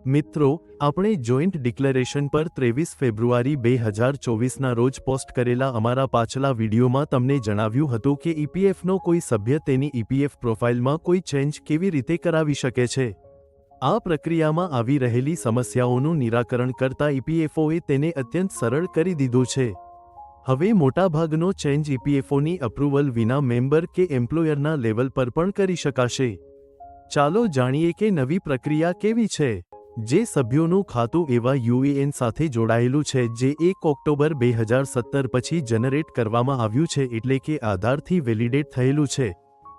મિત્રો, આપણે joint declaration પર 23 ફેબ્રુઆરી 2024ના રોજ પોસ્ટ કરેલા અમારા પાછલા વિડીયોમાં તમને જણાવ્યું હતું કે ઈપીએફનો કોઈ સભ્ય તેની ઈપીએફ પ્રોફાઇલમાં કોઈ ચેન્જ કેવી રીતે કરાવી શકે છે। આ પ્રક્રિયામાં આવી રહેલી સમસ્યાઓનું નિરાકરણ કરતા ઈપીએફઓએ તેને અત્યંત સરળ કરી દીધું છે। હવે મોટાભાગનો ચેન્જ ઈપીએફઓની અપ્રુવલ વિના મેમ્બર કે એમ્પ્લોયરના લેવલ પર પણ કરી શકાશે। ચાલો જાણીએ કે નવી પ્રક્રિયા કેવી છે। જે સભ્યોનું ખાતું એવા યુએએન સાથે જોડાયેલું છે જે 1 ઓક્ટોબર 2017 પછી જનરેટ કરવામાં આવ્યું છે, એટલે કે આધારથી વેલિડેટ થયેલું છે,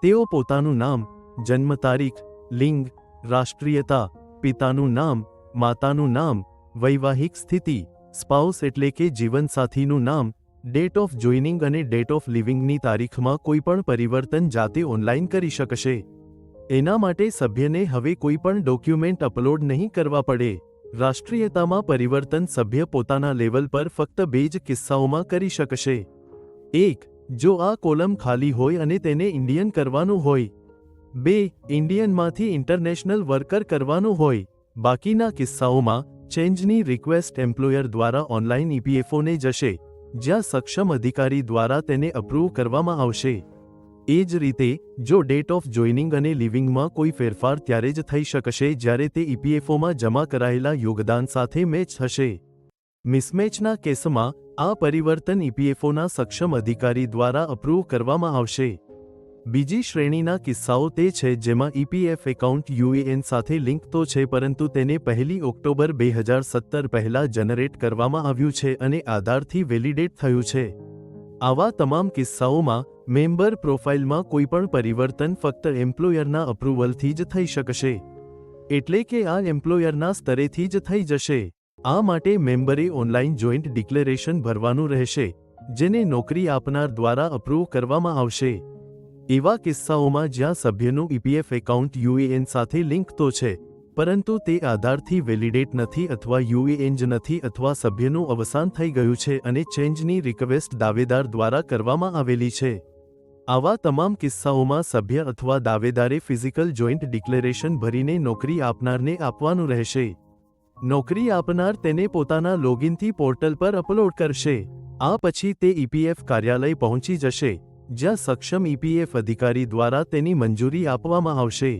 તેઓ પોતાનું નામ, જન્મ તારીખ, લિંગ, રાષ્ટ્રીયતા, પિતાનું નામ, માતાનું નામ, વૈવાહિક સ્થિતિ, સ્પાઉસ એટલે કે જીવનસાથીનું નામ, ડેટ ઓફ જોઇનિંગ અને ડેટ ઓફ લિવિંગની તારીખમાં કોઈપણ પરિવર્તન જાતે ઓનલાઈન કરી શકશે। એના માટે સભ્યને હવે કોઈ પણ ડોક્યુમેન્ટ અપલોડ નહીં કરવા પડે। રાષ્ટ્રીયતામાં પરિવર્તન સભ્ય પોતાના લેવલ પર ફક્ત 2 જ કિસ્સાઓમાં કરી શકશે। 1. જો આ કોલમ ખાલી હોય અને તેને ઇન્ડિયન કરવાનું હોય। 2. ઇન્ડિયનમાંથી ઇન્ટરનેશનલ વર્કર કરવાનું હોય। બાકીના કિસ્સાઓમાં ચેન્જની રિક્વેસ્ટ એમ્પ્લોયર દ્વારા ઓનલાઈન ઈપીએફઓને જશે, જ્યાં સક્ષમ અધિકારી દ્વારા તેને અપ્રૂવ કરવામાં આવશે। એ જ રીતે, જો ડેટ ઓફ જોઇનિંગ અને લિવિંગમાં કોઈ ફેરફાર ત્યારે જ થઈ શકશે જ્યારે તે ઈપીએફઓમાં જમા કરાયેલા યોગદાન સાથે મેચ થશે। મિસમેચના કેસમાં આ પરિવર્તન ઈપીએફઓના સક્ષમ અધિકારી દ્વારા અપ્રૂવ કરવામાં આવશે। બીજી શ્રેણીના કિસ્સાઓ તે છે જેમાં ઈપીએફ એકાઉન્ટ યુએએન સાથે લિંક તો છે, પરંતુ તેને 1 ઓક્ટોબર 2017 પહેલા જનરેટ કરવામાં આવ્યું છે અને આધારથી વેલિડેટ થયું છે। આવા તમામ કિસ્સાઓમાં મેમ્બર પ્રોફાઇલમાં કોઈપણ પરિવર્તન ફક્ત એમ્પ્લોયરના અપ્રુવલથી જ થઈ શકશે, એટલે કે આ એમ્પ્લોયરના સ્તરેથી જ થઈ જશે। આ માટે મેમ્બરે ઓનલાઈન જોઈન્ટ ડિક્લેરેશન ભરવાનું રહેશે, જેને નોકરી આપનાર દ્વારા અપ્રૂવ કરવામાં આવશે। એવા કિસ્સાઓમાં જ્યાં સભ્યનું ઈપીએફ એકાઉન્ટ યુએએન સાથે લિંક તો છે, પરંતુ તે આધારથી વેલિડેટ નથી અથવા યુએએન જ નથી અથવા સભ્યનું અવસાન થઈ ગયું છે અને ચેન્જની રિક્વેસ્ટ દાવેદાર દ્વારા કરવામાં આવેલી છે। આવા તમામ કિસ્સાઓમાં સભ્ય અથવા દાવેદારે ફિઝિકલ જોઈન્ટ ડિક્લેરેશન ભરીને નોકરી આપનારને આપવાનું રહેશે। નોકરી આપનાર તેને પોતાના લોગિનથી પોર્ટલ પર અપલોડ કરશે। આ પછી તે ઈપીએફ કાર્યાલય પહોંચી જશે, જ્યાં સક્ષમ ઈપીએફ અધિકારી દ્વારા તેની મંજૂરી આપવામાં આવશે।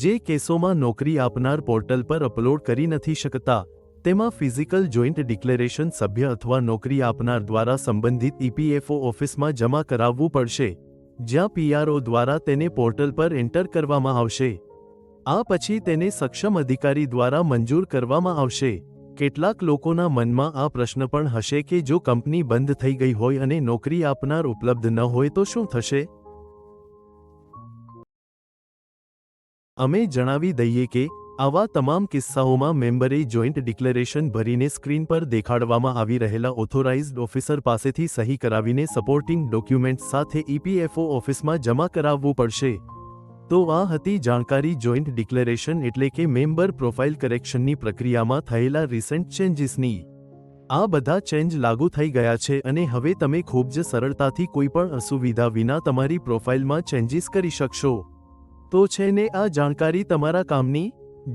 જે કેસોમાં નોકરી આપનાર પોર્ટલ પર અપલોડ કરી નથી શકતા, તેમાં ફિઝિકલ જોઈન્ટ ડિક્લેરેશન સભ્ય અથવા નોકરી આપનાર દ્વારા સંબંધિત ઈપીએફઓ ઓફિસમાં જમા કરાવવું પડશે, જ્યાં પીઆરઓ દ્વારા તેને પોર્ટલ પર એન્ટર કરવામાં આવશે। આ પછી તેને સક્ષમ અધિકારી દ્વારા મંજૂર કરવામાં આવશે। કેટલાક લોકોના મનમાં આ પ્રશ્ન પણ હશે કે જો કંપની બંધ થઈ ગઈ હોય અને નોકરી આપનાર ઉપલબ્ધ ન હોય તો શું થશે? અમે જણાવી દઈએ કે આવા તમામ કિસ્સાઓમાં મેમ્બરે જોઈન્ટ ડિક્લેરેશન ભરીને સ્ક્રીન પર દેખાડવામાં આવી રહેલા ઓથોરાઇઝ્ડ ઓફિસર પાસેથી સહી કરાવીને સપોર્ટિંગ ડોક્યુમેન્ટ્સ સાથે ઈપીએફઓ ઓફિસમાં જમા કરાવવું પડશે। તો આ હતી જાણકારી જોઈન્ટ ડિક્લેરેશન એટલે કે મેમ્બર પ્રોફાઇલ કરેક્શનની પ્રક્રિયામાં થયેલા રિસેન્ટ ચેન્જીસની। આ બધા ચેન્જ લાગુ થઈ ગયા છે અને હવે તમે ખૂબ જ સરળતાથી કોઈપણ અસુવિધા વિના તમારી પ્રોફાઇલમાં ચેન્જીસ કરી શકશો। તો છે ને આ જાણકારી તમારા કામની?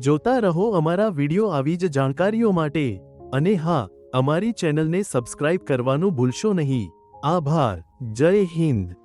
જોતા રહો અમારા વિડીયો આવી જ જાણકારીઓ માટે। અને હા, અમારી ચેનલને સબસ્ક્રાઇબ કરવાનું ભૂલશો નહીં। આભાર। જય હિન્દ।